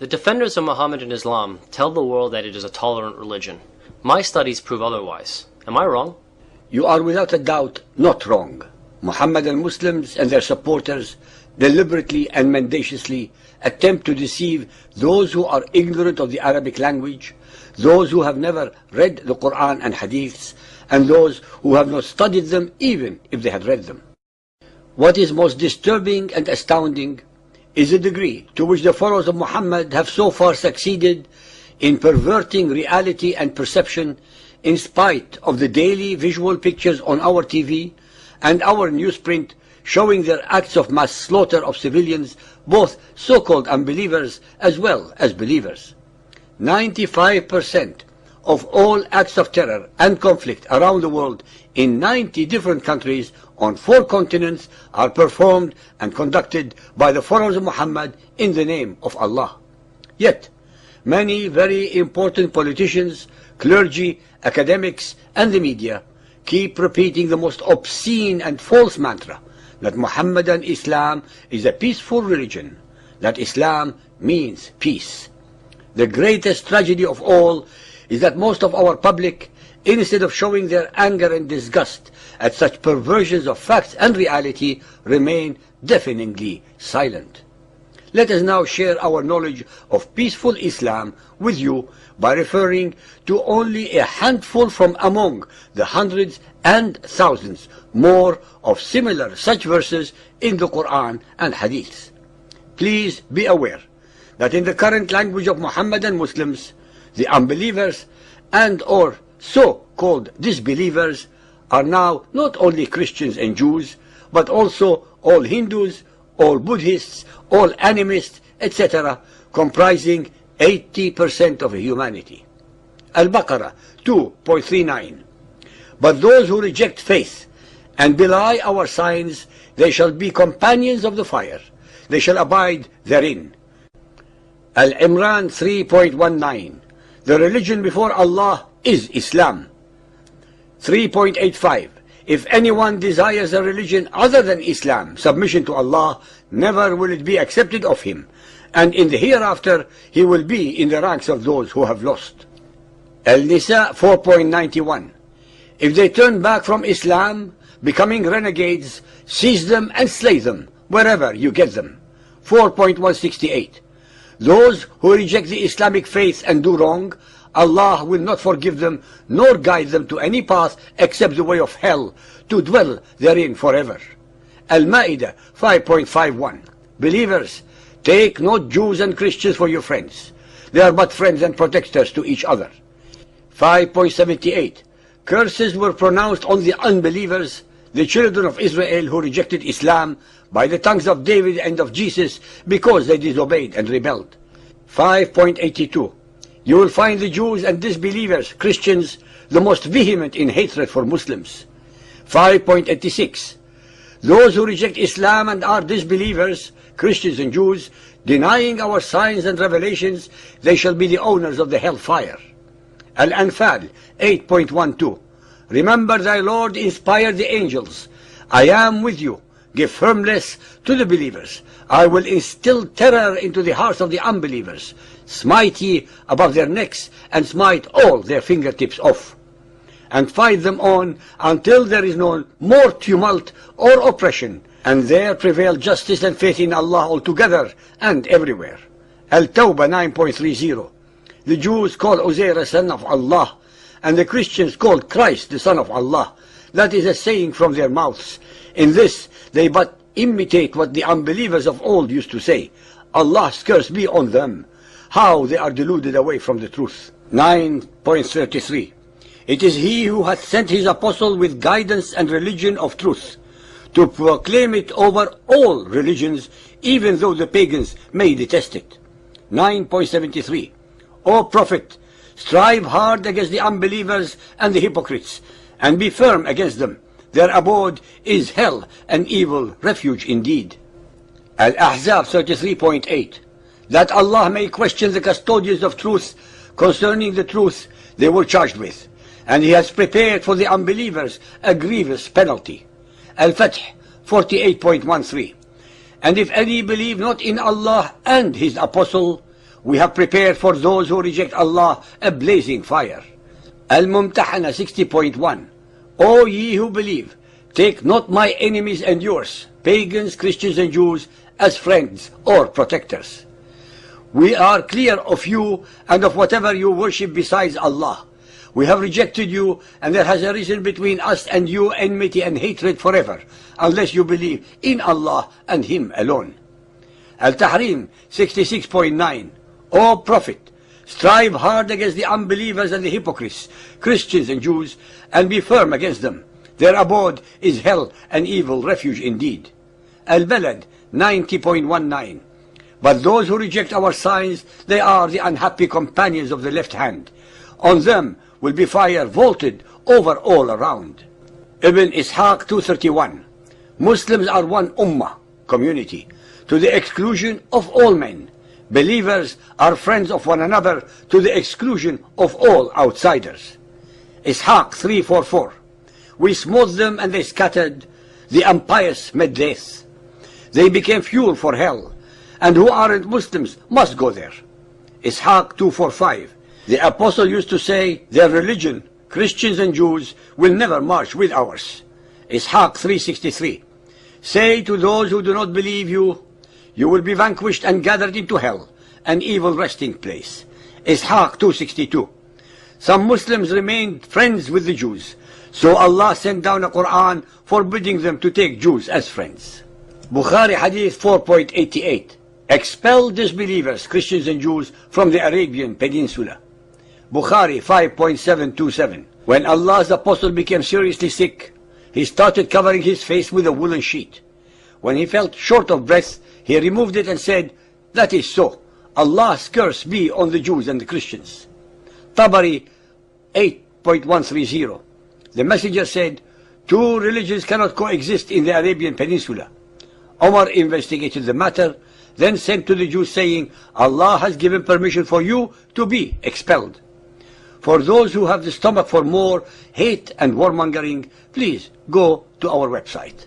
The defenders of Muhammadan Islam tell the world that it is a tolerant religion. My studies prove otherwise. Am I wrong? You are without a doubt not wrong. Muhammadan Muslims and their supporters deliberately and mendaciously attempt to deceive those who are ignorant of the Arabic language, those who have never read the Quran and Hadiths, and those who have not studied them even if they had read them. What is most disturbing and astounding is the degree to which the followers of Muhammad have so far succeeded in perverting reality and perception in spite of the daily visual pictures on our TV and our newsprint showing their acts of mass slaughter of civilians, both so-called unbelievers as well as believers. 95% of all acts of terror and conflict around the world in 90 different countries on 4 continents are performed and conducted by the followers of Muhammad in the name of Allah. Yet, many very important politicians, clergy, academics, and the media keep repeating the most obscene and false mantra that Muhammadan Islam is a peaceful religion, that Islam means peace. The greatest tragedy of all is that most of our public, instead of showing their anger and disgust at such perversions of facts and reality, remain deafeningly silent. Let us now share our knowledge of peaceful Islam with you by referring to only a handful from among the hundreds and thousands more of similar such verses in the Quran and Hadiths. Please be aware that in the current language of Muhammadan Muslims, the unbelievers and or so-called disbelievers are now not only Christians and Jews, but also all Hindus, all Buddhists, all animists, etc., comprising 80% of humanity. Al-Baqarah 2.39. But those who reject faith and belie our signs, they shall be companions of the fire. They shall abide therein. Al-Imran 3.19. The religion before Allah is Islam. 3.85. If anyone desires a religion other than Islam, submission to Allah, never will it be accepted of him, and in the hereafter he will be in the ranks of those who have lost. Al-Nisa 4.91. If they turn back from Islam, becoming renegades, seize them and slay them wherever you get them. 4.168. Those who reject the Islamic faith and do wrong, Allah will not forgive them nor guide them to any path except the way of hell, to dwell therein forever. Al-Ma'idah 5.51. Believers, take not Jews and Christians for your friends. They are but friends and protectors to each other. 5.78. Curses were pronounced on the unbelievers, the children of Israel who rejected Islam, by the tongues of David and of Jesus, because they disobeyed and rebelled. 5.82. You will find the Jews and disbelievers, Christians, the most vehement in hatred for Muslims. 5.86. Those who reject Islam and are disbelievers, Christians and Jews, denying our signs and revelations, they shall be the owners of the hellfire. Al-Anfal 8.12. Remember thy Lord inspired the angels. I am with you. Give firmness to the believers. I will instill terror into the hearts of the unbelievers. Smite ye above their necks, and smite all their fingertips off. And fight them on until there is no more tumult or oppression, and there prevail justice and faith in Allah altogether and everywhere. Al-Tawbah 9.30. The Jews call Uzair a son of Allah, and the Christians called Christ the son of Allah. That is a saying from their mouths. In this they but imitate what the unbelievers of old used to say. Allah's curse be on them. How they are deluded away from the truth. 9.33. It is he who hath sent his apostle with guidance and religion of truth, to proclaim it over all religions, even though the pagans may detest it. 9.73. O Prophet, strive hard against the unbelievers and the hypocrites, and be firm against them. Their abode is hell, an evil refuge indeed. Al-Ahzab 33.8. That Allah may question the custodians of truth concerning the truth they were charged with, and He has prepared for the unbelievers a grievous penalty. Al-Fath 48.13. And if any believe not in Allah and His Apostle, we have prepared for those who reject Allah a blazing fire. Al-Mumtahana 60.1. O ye who believe, take not my enemies and yours, pagans, Christians and Jews, as friends or protectors. We are clear of you and of whatever you worship besides Allah. We have rejected you, and there has arisen between us and you enmity and hatred forever, unless you believe in Allah and Him alone. Al-Tahrim 66.9. O Prophet, strive hard against the unbelievers and the hypocrites, Christians and Jews, and be firm against them. Their abode is hell, an evil refuge indeed. Al-Balad 90.19. But those who reject our signs, they are the unhappy companions of the left hand. On them will be fire vaulted over all around. Ibn Ishaq 231. Muslims are one ummah, community, to the exclusion of all men. Believers are friends of one another to the exclusion of all outsiders. Ishaq 344. We smote them and they scattered, the impious made death. They became fuel for hell, and who aren't Muslims must go there. Ishaq 245. The apostle used to say, their religion, Christians and Jews, will never march with ours. Ishaq 363. Say to those who do not believe you, you will be vanquished and gathered into hell, an evil resting place. Ishaq 262. Some Muslims remained friends with the Jews, so Allah sent down a Quran forbidding them to take Jews as friends. Bukhari Hadith 4.88. Expel disbelievers, Christians and Jews, from the Arabian Peninsula. Bukhari 5.727. When Allah's apostle became seriously sick, he started covering his face with a woolen sheet. When he felt short of breath, he removed it and said, that is so. Allah's curse be on the Jews and the Christians. Tabari 8.130. The messenger said, two religions cannot coexist in the Arabian Peninsula. Omar investigated the matter, then sent to the Jews saying, Allah has given permission for you to be expelled. For those who have the stomach for more hate and warmongering, please go to our website.